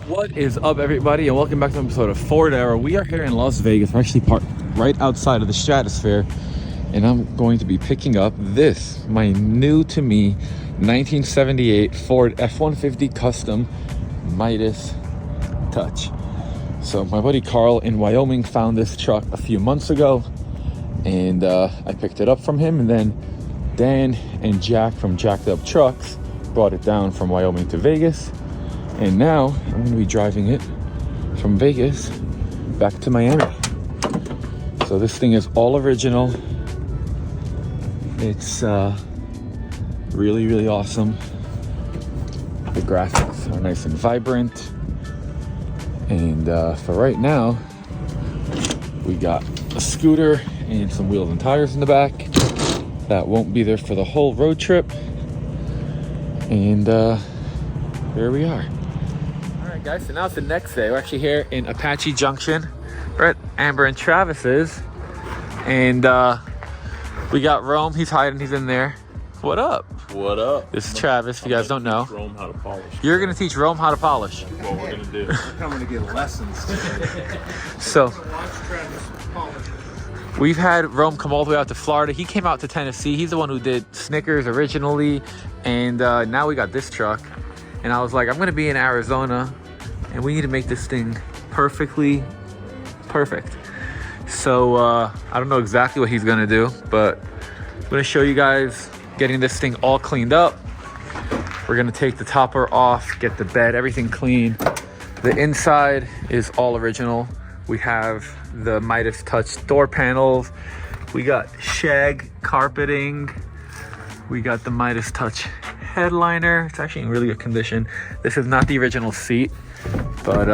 What is up, everybody, and welcome back to an episode of Ford Era. We are here in Las Vegas. We're actually parked right outside of the Stratosphere, and I'm going to be picking up this, my new to me 1978 Ford F150 Custom Midas Touch. So my buddy Carl in Wyoming found this truck a few months ago, and I picked it up from him, and then Dan and Jack from Jacked Up Trucks brought it down from Wyoming to Vegas. And now I'm going to be driving it from Vegas back to Miami. So this thing is all original. It's really, really awesome. The graphics are nice and vibrant. And for right now, we got a scooter and some wheels and tires in the back. That won't be there for the whole road trip. And here we are. Guys, so now it's the next day. We're actually here in Apache Junction. We're at Amber and Travis's, and we got Rome. He's hiding. He's in there. What up? What up? This is Travis. If you guys don't know, Rome how to polish. You're gonna teach Rome how to polish. That's what we're gonna do. I'm coming to get lessons today. So we've had Rome come all the way out to Florida. He came out to Tennessee. He's the one who did Snickers originally, and now we got this truck. And I was like, I'm gonna be in Arizona, and we need to make this thing perfectly perfect. So I don't know exactly what he's gonna do, but I'm gonna show you guys getting this thing all cleaned up. We're gonna take the topper off, get the bed, everything clean. The inside is all original. We have the Midas Touch door panels. We got shag carpeting. We got the Midas Touch headliner. It's actually in really good condition. This is not the original seat, but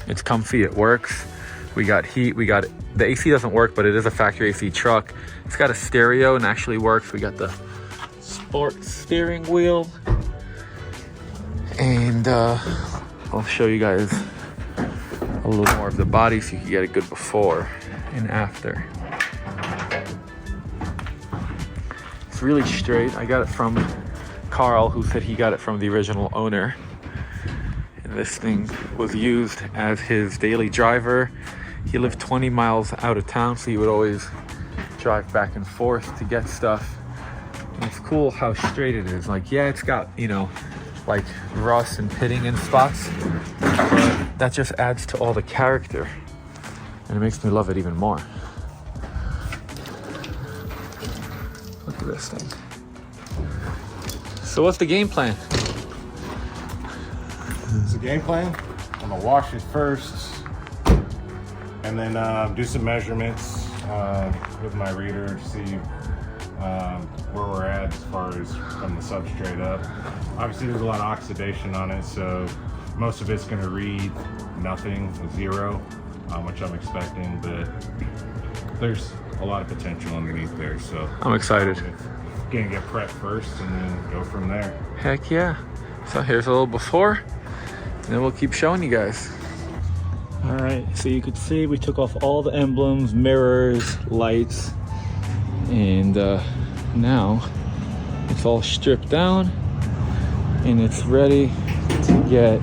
it's comfy, it works. We got heat, the AC doesn't work, but it is a factory AC truck. It's got a stereo and actually works. We got the sport steering wheel, and I'll show you guys a little more of the body so you can get a good before and after. It's really straight. I got it from Carl, who said he got it from the original owner. And this thing was used as his daily driver. He lived 20 miles out of town, so he would always drive back and forth to get stuff. And it's cool how straight it is. Like, yeah, it's got, you know, like rust and pitting in spots, but that just adds to all the character, and it makes me love it even more. Look at this thing. So what's the game plan? It's a game plan. I'm gonna wash it first, and then do some measurements with my reader to see where we're at as far as from the substrate up. Obviously, there's a lot of oxidation on it, so most of it's gonna read nothing, 0, which I'm expecting, but there's a lot of potential underneath there. So I'm excited. Gonna get prepped first and then go from there. Heck yeah. So here's a little before, and then we'll keep showing you guys. All right, so you could see we took off all the emblems, mirrors, lights, and now it's all stripped down and it's ready to get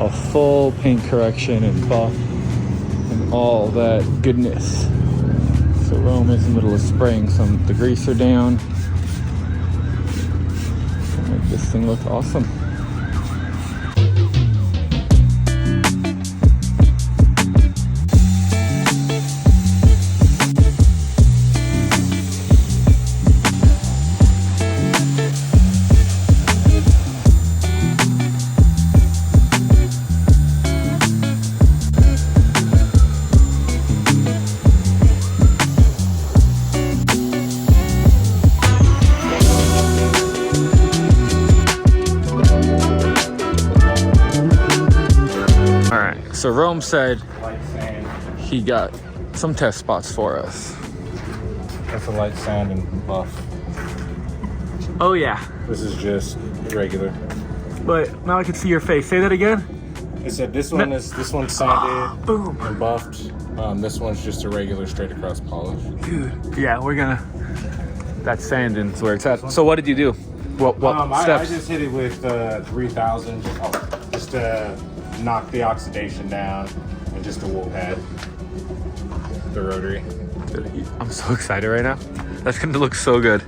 a full paint correction and buff and all that goodness. So Rome is in the middle of spraying some degreaser down. Make this thing look awesome. So Rome said he got some test spots for us. That's a light sand and buff. Oh yeah. This is just regular. But now I can see your face. Say that again. I said this one's sanded boom and buffed. This one's just a regular straight across polish. Dude, yeah, we're gonna. That's sanding is where it's at. So what did you do? What steps? I just hit it with 3,000, just to knock the oxidation down, and just a wool head, the rotary. I'm so excited right now. That's gonna look so good.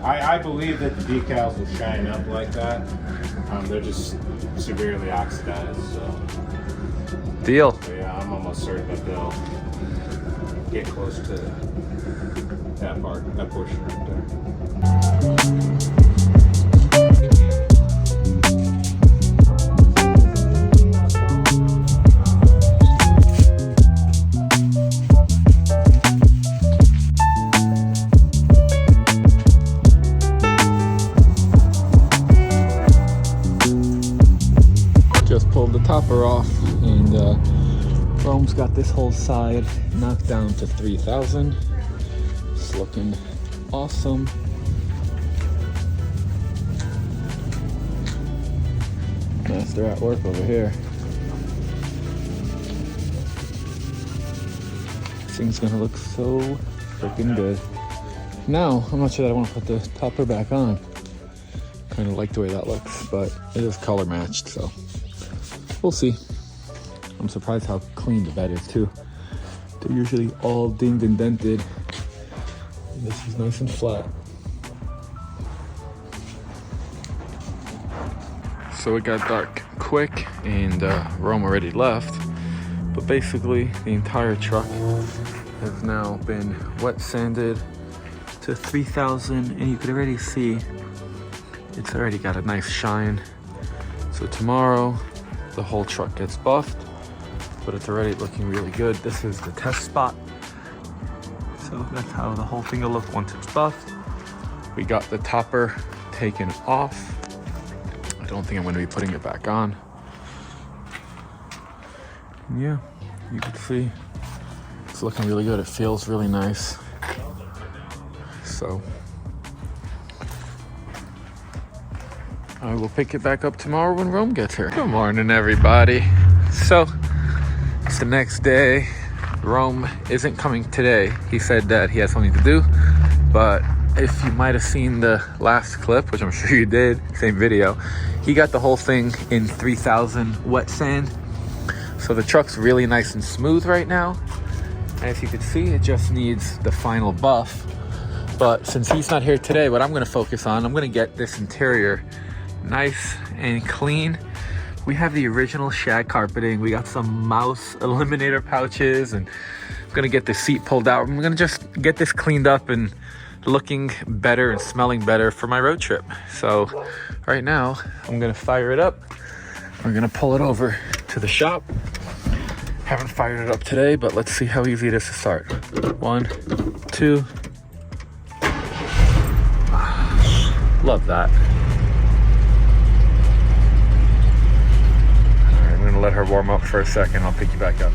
I believe that the decals will shine up like that. They're just severely oxidized, so. Deal. So yeah, I'm almost certain that they'll get close to that part, that portion right there. Just pulled the topper off, and Rome's got this whole side knocked down to 3,000. It's looking awesome. Master at work over here. This thing's gonna look so freaking good. Now, I'm not sure that I want to put the topper back on. Kind of like the way that looks, but it is color matched, so we'll see. I'm surprised how clean the bed is too. They're usually all dinged and dented. And this is nice and flat. So it got dark quick, and Rome already left. But basically, the entire truck has now been wet sanded to 3,000, and you could already see it's already got a nice shine. So tomorrow, the whole truck gets buffed, but it's already looking really good. This is the test spot. So that's how the whole thing will look once it's buffed. We got the topper taken off. I don't think I'm going to be putting it back on. And yeah, you can see it's looking really good. It feels really nice. So I will pick it back up tomorrow when Rome gets here. Good morning, everybody. So it's the next day. Rome isn't coming today. He said that he has something to do, but if you might have seen the last clip, which I'm sure you did, same video, he got the whole thing in 3,000 wet sand. So the truck's really nice and smooth right now. And as you can see, it just needs the final buff. But since he's not here today, what I'm gonna focus on, I'm gonna get this interior nice and clean. We have the original shag carpeting. We got some mouse eliminator pouches, and I'm gonna get the seat pulled out. I'm gonna just get this cleaned up and looking better and smelling better for my road trip. So right now, I'm gonna fire it up. We're gonna pull it over to the shop. Haven't fired it up today, but let's see how easy it is to start. 1, 2. Love that. All right, I'm gonna let her warm up for a second. I'll pick you back up.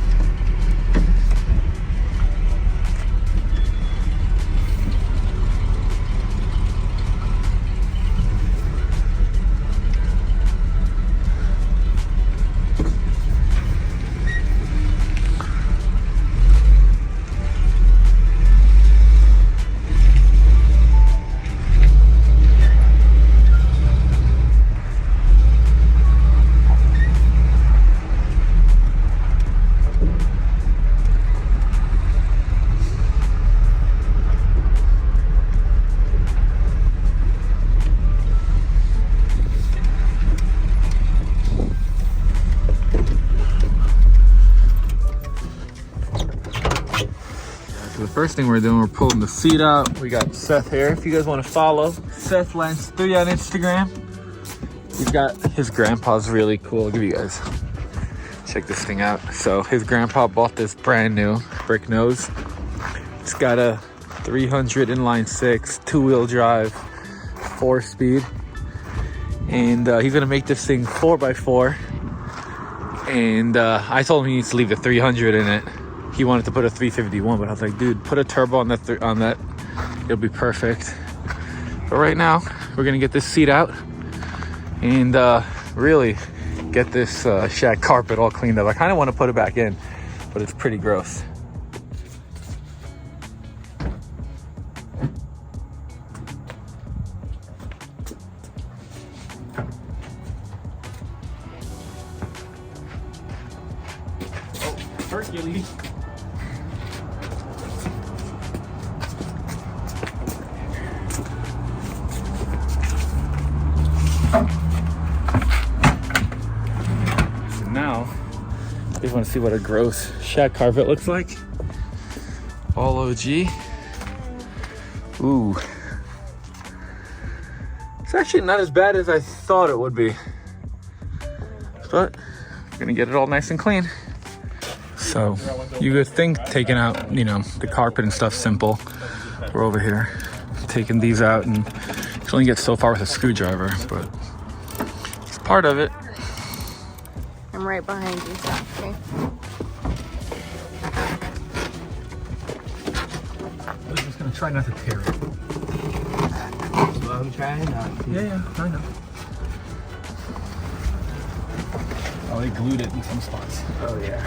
The first thing we're doing, we're pulling the seat out. We got Seth here. If you guys want to follow, Seth Lens 3 on Instagram. He's got his grandpa's really cool. I'll give you guys check this thing out. So his grandpa bought this brand new brick nose. It's got a 300 inline 6, 2-wheel drive, 4-speed, and he's gonna make this thing 4x4. And I told him he needs to leave the 300 in it. He wanted to put a 351, but I was like, dude, put a turbo on that. It'll be perfect. But right now, we're gonna get this seat out and really get this shag carpet all cleaned up. I kind of want to put it back in, but it's pretty gross. Hercules. So now, you just want to see what a gross shag carpet looks like. All OG. Ooh. It's actually not as bad as I thought it would be. But I'm gonna get it all nice and clean. So you would think taking out, you know, the carpet and stuff simple. We're over here taking these out, and you can only get so far with a screwdriver, but it's part of it. I'm right behind you, so okay. I'm just gonna try not to tear it. Well, I'm trying not to. Yeah, I know. Oh, they glued it in some spots. Oh, yeah.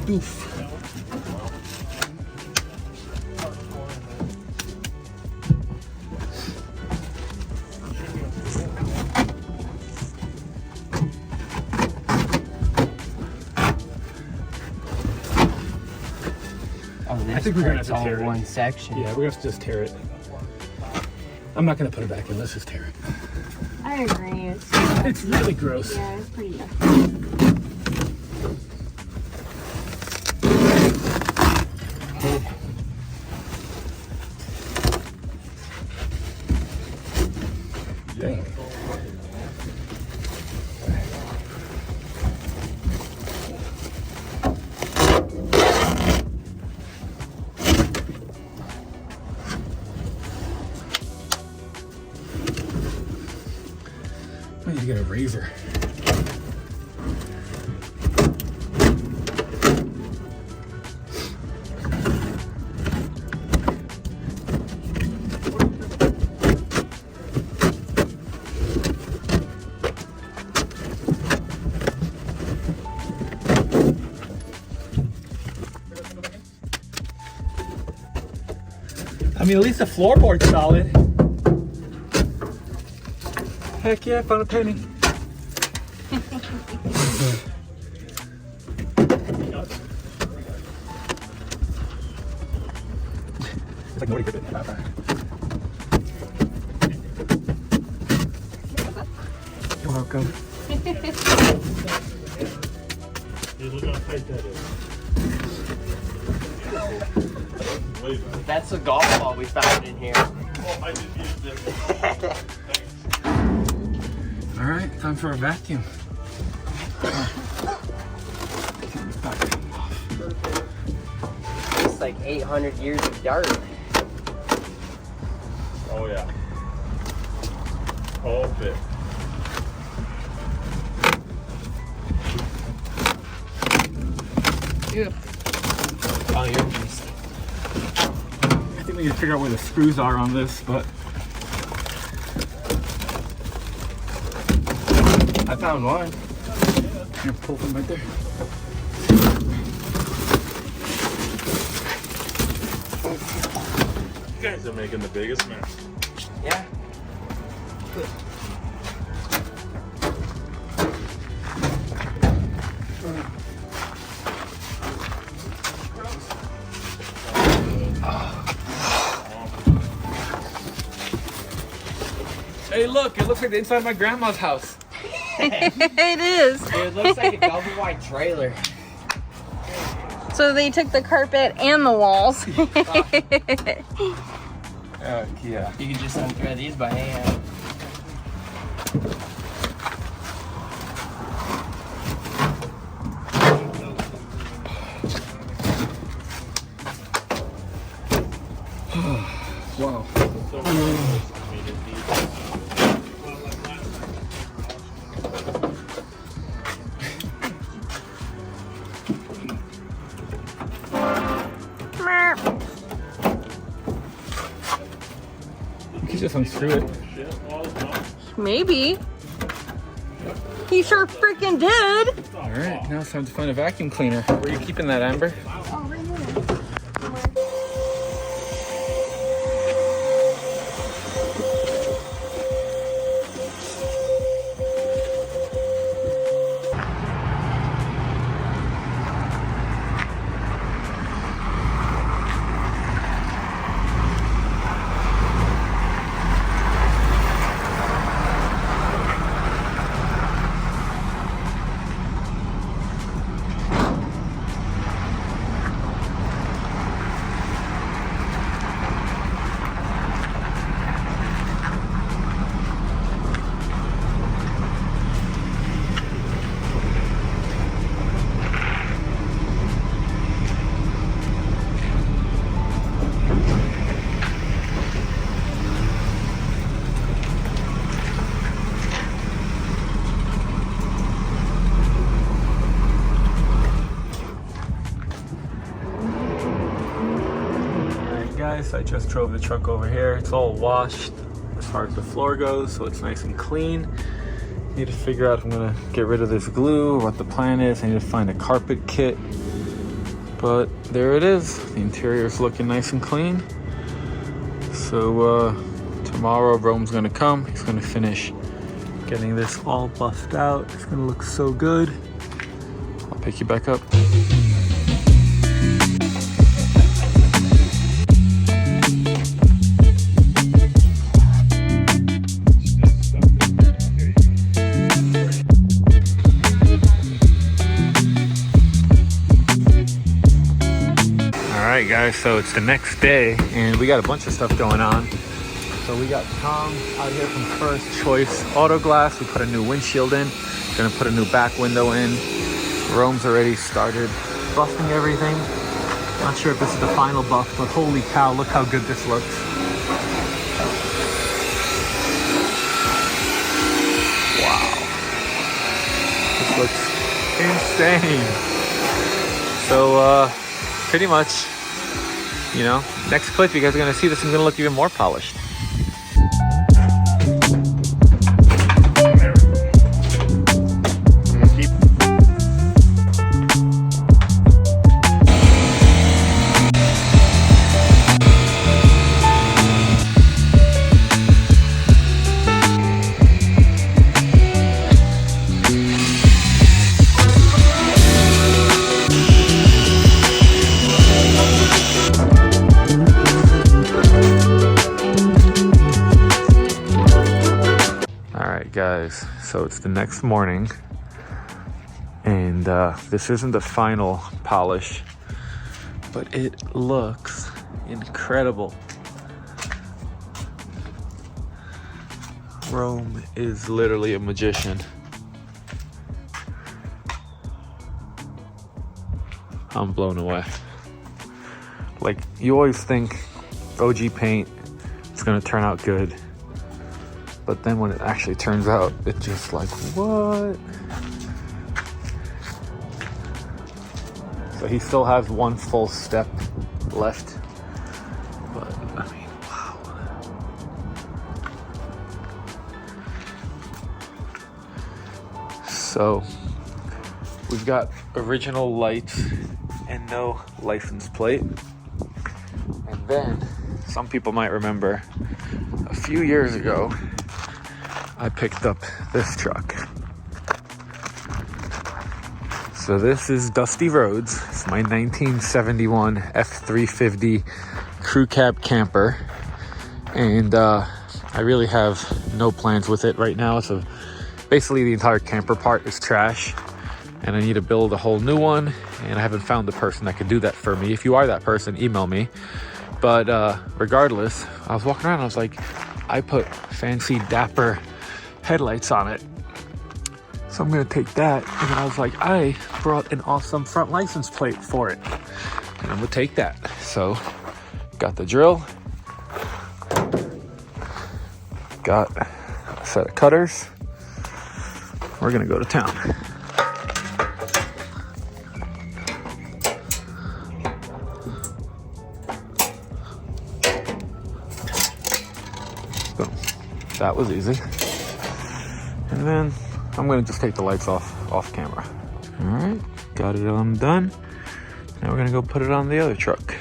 Oof. Oh, this I think we're gonna have part's to all tear it. one section. Yeah, we're gonna have to just tear it. I'm not gonna put it back in. Let's just tear it. I agree. It's really gross. Yeah, it's pretty yucky. Dang. I need to get a razor. I mean, at least the floorboard's solid. Heck yeah, I found a penny. It's like nobody could have that. You're welcome. Hey, look how tight that is. That's a golf ball we found in here. Oh, I just used it. Thanks. All right, time for a vacuum. It's like 800 years of dirt. Oh, yeah. Whole bit. Yep. Oh, you're just... I think we need to figure out where the screws are on this, but I found one. here, pull them right there. You guys are making the biggest mess. Yeah. Hey, look! It looks like the inside of my grandma's house. It is. It looks like a double wide trailer. So they took the carpet and the walls. Yeah. You can just unthread these by hand. Wow. So, I mean, You can just unscrew it. Maybe. He sure freaking did. All right, now it's time to find a vacuum cleaner. Where are you keeping that, Amber? Oh, right here. Guys, I just drove the truck over here. It's all washed as far as the floor goes, so it's nice and clean. Need to figure out if I'm gonna get rid of this glue or what the plan is. I need to find a carpet kit, but there it is. The interior is looking nice and clean. So tomorrow Rome's gonna come. He's gonna finish getting this all buffed out. It's gonna look so good. I'll pick you back up. Alright guys, so it's the next day and we got a bunch of stuff going on. So we got Tom out here from First Choice Auto Glass. We put a new windshield in, gonna put a new back window in. Rome's already started buffing everything. Not sure if this is the final buff, but holy cow, look how good this looks. Wow. This looks insane. So pretty much, you know, next clip you guys are gonna see this is gonna look even more polished. Guys, so it's the next morning and this isn't the final polish, but it looks incredible. Rome is literally a magician. I'm blown away. Like, you always think OG paint, it's gonna turn out good. But then when it actually turns out, it's just like, what? So he still has one full step left. But, I mean, wow. So, we've got original lights and no license plate. And then, some people might remember, a few years ago, I picked up this truck. So this is Dusty Roads. It's my 1971 F350 crew cab camper. And I really have no plans with it right now. So basically the entire camper part is trash. And I need to build a whole new one. And I haven't found the person that could do that for me. If you are that person, email me. But regardless, I was walking around and I was like, I put fancy dapper headlights on it, so I'm gonna take that. And then I was like, I brought an awesome front license plate for it, and I'm gonna take that. So got the drill, got a set of cutters. We're gonna go to town. That was easy. And then I'm gonna just take the lights off camera. All right, got it undone. Now we're gonna go put it on the other truck.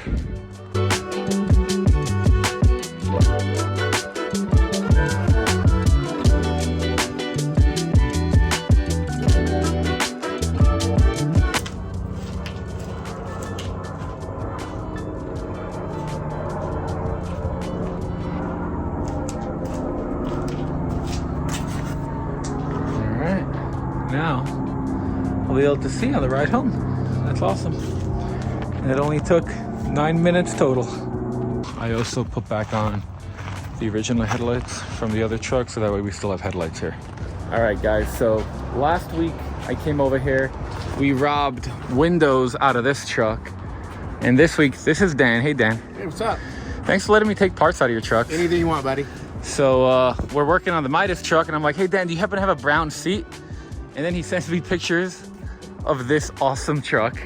Now I'll be able to see on the ride home. That's awesome. And it only took 9 minutes total. I also put back on the original headlights from the other truck, so that way we still have headlights here. All right, guys, so last week I came over here. We robbed windows out of this truck. And this week, this is Dan. Hey, Dan. Hey, what's up? Thanks for letting me take parts out of your truck. Anything you want, buddy. So we're working on the Midas truck, and I'm like, hey, Dan, do you happen to have a brown seat? And then he sends me pictures of this awesome truck.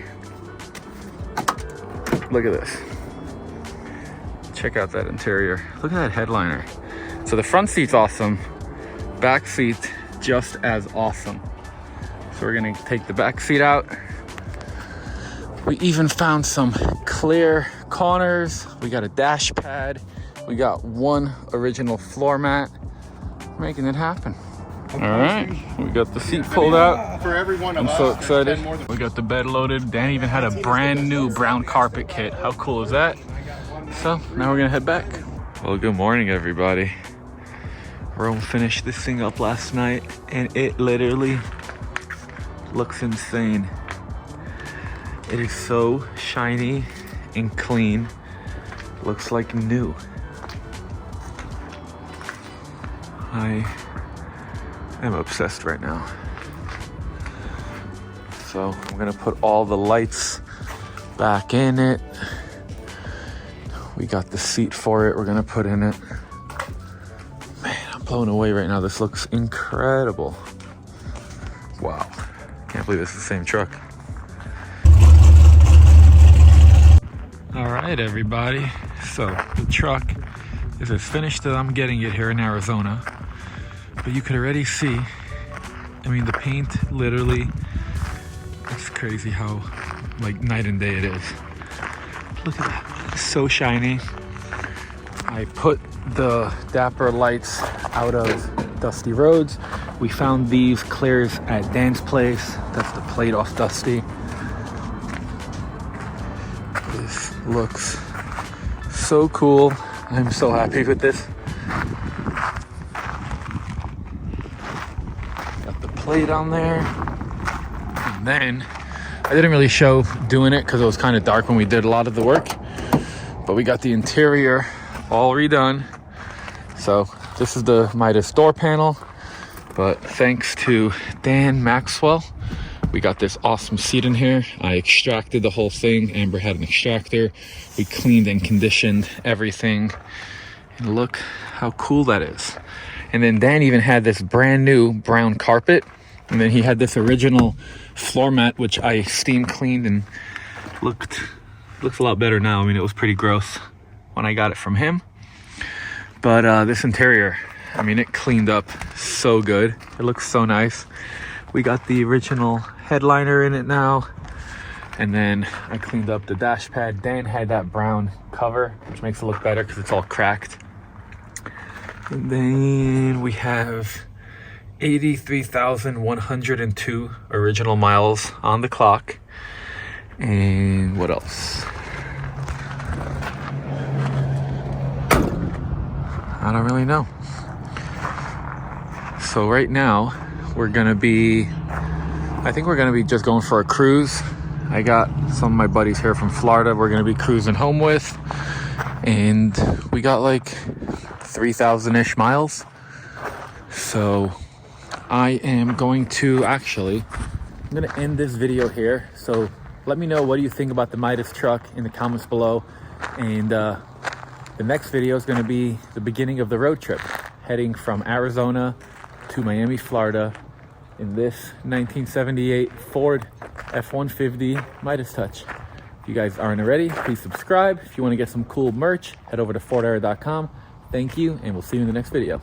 Look at this. Check out that interior. Look at that headliner. So the front seat's awesome. Back seat, just as awesome. So we're gonna take the back seat out. We even found some clear corners. We got a dash pad. We got one original floor mat. Making it happen. All right, we got the seat pulled out. For every one of I'm us, so excited. there's 10 more We got the bed loaded. Dan even had a brand new brown carpet kit. How cool is that? So now we're gonna head back. Well, good morning, everybody. Rome finished this thing up last night, and it literally looks insane. It is so shiny and clean. Looks like new. I'm obsessed right now. So I'm gonna put all the lights back in it. We got the seat for it we're gonna put in it. Man, I'm blown away right now. This looks incredible. Wow, can't believe it's the same truck. All right, everybody. So the truck is as finished as I'm getting it here in Arizona. But you could already see, I mean, the paint literally, it's crazy how like night and day it is. Look at that, it's so shiny. I put the Dapper lights out of Dusty Roads. We found these clears at Dan's place. That's the plate off Dusty. This looks so cool. I'm so happy with this. Plate on there. And then I didn't really show doing it because it was kind of dark when we did a lot of the work, but we got the interior all redone. So this is the Midas door panel, but thanks to Dan Maxwell, we got this awesome seat in here. I extracted the whole thing. Amber had an extractor. We cleaned and conditioned everything, and look how cool that is. And then Dan even had this brand new brown carpet. And then he had this original floor mat, which I steam cleaned, and looks a lot better now. I mean, it was pretty gross when I got it from him. But this interior, I mean, it cleaned up so good. It looks so nice. We got the original headliner in it now. And then I cleaned up the dash pad. Dan had that brown cover, which makes it look better because it's all cracked. And then we have 83,102 original miles on the clock. And what else? I don't really know. So right now we're gonna be, I think we're gonna be just going for a cruise. I got some of my buddies here from Florida we're gonna be cruising home with, and we got like 3,000-ish miles. So I am going to I'm gonna end this video here. So let me know, what do you think about the Midas truck in the comments below. And the next video is gonna be the beginning of the road trip, heading from Arizona to Miami, Florida, in this 1978 Ford F150 Midas Touch. If you guys aren't already, please subscribe. If you wanna get some cool merch, head over to FordEra.com. Thank you, and we'll see you in the next video.